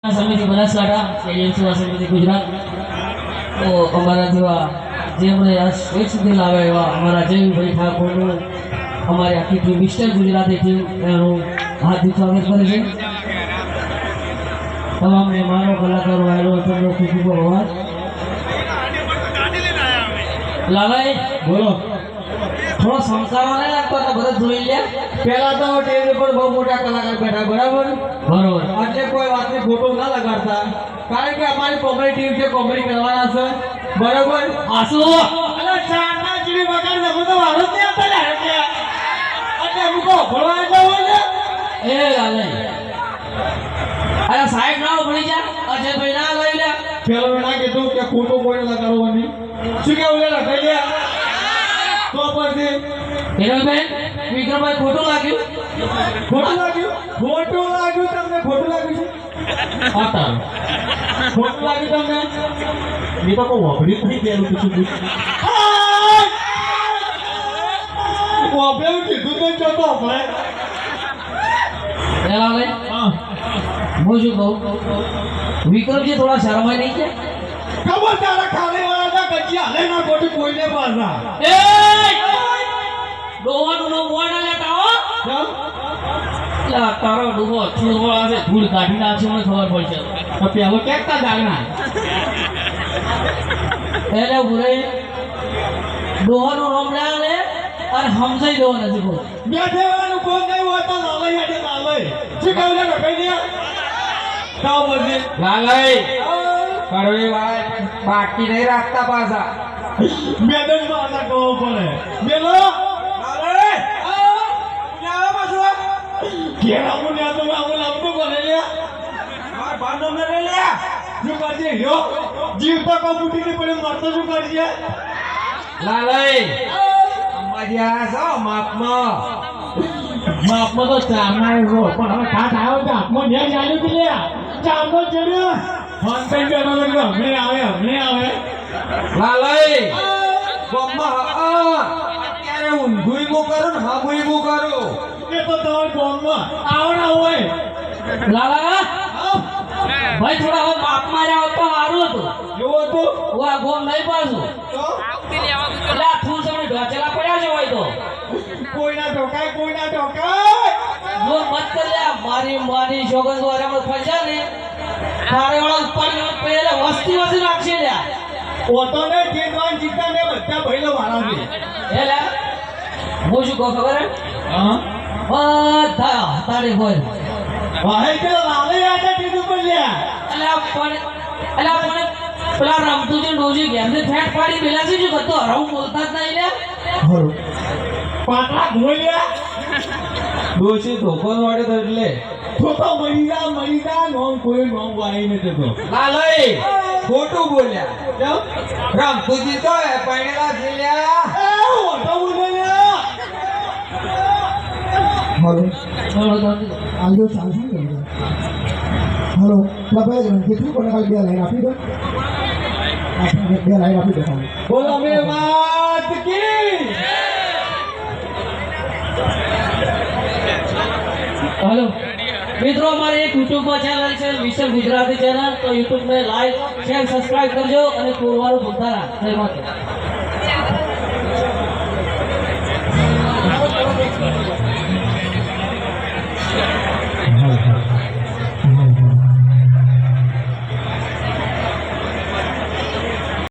સમિતિ બનાસકાંઠા એજન્સી સમિતિ ગુજરાત તો અમારા જેવા જે આપણે આ સ્ટેજ સુધી લાવે એવા અમારા જયભાઈ ઠાકોરનું અમારી આખી ટીમ મિસ્ટર ગુજરાતી ટીમ એનું હાર્દિક સ્વાગત કરે છે. તમામ મહેમાનો કલાકારો આવેલો હતો ખૂબ ખૂબ આભાર. લાલાઈ બોલો, થોડો સંસારો નહીં લાગતો તો બધા જોઈ લે. પેલા તો ટેબલ પર બહુ મોટા કલાકાર બેઠા, બરાબર બરોબર, એટલે કોઈ વાતની ફોટો ના લગાડતા, કારણ કે અમારી કોમેડી ટીમ છે, કોમેડી કરવાના છે, બરાબર. આસુ અરે ચારના જીવી વગર નમો તો વારો જ નહીં આપતા લે કે એટલે મુકો ભળવા જાવ ને. એ લાલાઈ અરે સાહેબ ના ભણી જા અજયભાઈ ના લઈ લે. પેલો ના કીધું કે ફોટો કોઈ લગાડવાની, શું કેવું લે લગાઈ લે તો પછી હિરલબેન વિક્રમભાઈ ખોટું લાગ્યું. ખોટું લાગ્યું તમને? ખોટું લાગ્યું છે? આતા ખોટું લાગ્યું તમને? મેં તો કોઈ વાપરી નહીં પેલું કીધું. વાપરેલું કીધું તો જતો આપણે. એ લાલાઈ હા, હું શું કહું, વિક્રમજી થોડા શરમાય નહીં છે? ખબર તારા ખાલી વાળા કચ્ચી હાલે ના ખોટી કોઈને પાછા. એ ડોવાનું નો મોડા લેતા હો. લા તારો ડૂબો છોડવા છે, ધૂળ કાઢી નાખશે મને ખબર પડશે. તો પેલો કેકતા જાગના એટલે ભૂરે ડોવાનું નામ ના લે અને સમજાઈ દેવો નથી બોલ. બેઠેવાનું કોણ નહીં હોતો લાલય હેડે લાલય. શું કહું લે કઈ દે કાવ બોલજે લાલય કડવી વાત બાકી નહીં રાખતા પાછા. મેડમ પાછા કહો પડે બેલો લાલય ક્યાં આવે પાછો? કેરા મુને તો આવું લાવતો બોલે લે. માર ભાનો મે રે લે. શું કરજે યો જીવ તો કબૂટી ને પડે મરતો શું કરજે. લાલય અંબાજી આ છો માપમાં બાપમાં તો ચામના રો પણ હવે કાટ આવ્યો કે આપમાં ને ચાલ્યું કે લે ચામનો ચડ્યો ફોન પે બેનો તો હમણે આવે. લાલય ગોમમાં અત્યારે ઊંધું મો કરો ને હામુઈ મો કરો. એ તો તમાર ગામમાં આવડા હોય. લાલા ભાઈ થોડા હવે બાપ માર્યા હોત તો સારું હતું. જોવો તો વા ગોમ નહીં પાછું તો એટલે આ થૂલ સમય ઢોચેલા પડ્યા છે હોય તો કોઈના ઢોકાય જો મત કર લે. મારી શોગન દ્વારા મત ફંજા ને તારે વાળા ઉપર પહેલે વસ્તી નાખશે લ્યા. ઓતો ને જીતવાન જીતા ને બધા ભઈલો વાળા છે. હે લે હું શું કહું ખબર હે? હા બધા તારે હોય ભાઈ કે લાલે આટા કીધું પર લે. અલ્યા પણ પેલા રમતું છે ડોજી ઘેરથી ફેટ પાડી પેલા છે શું કરતો હરાવું બોલતા જ નહીં લે. પાટલા ધોઈ લે. ડોશી ધોકો વાળે તો એટલે તો મરી જા નોમ કોઈ નોમ વાઈ ને તો લાલય ખોટું બોલ્યા. રામતુજી તો પાણેલા છે લ્યા. એ ઓટો બોલે લે. हेलो आजो चालू कर दो. हेलो लबाय ग्रंथ કેટલી કોને કાલ બે લાઈન આપી દો. આપણે બે લાઈન આપી દો. બોલો મે વાત કી. हेलो મિત્રો, हमारे एक यूट्यूब पर चैनल છે મિસ્ટર ગુજરાતી ચેનલ, તો यूट्यूब में लाइक शेयर सब्सक्राइब करजो અને કોરવાનું ભૂલતા ના. જય માતા.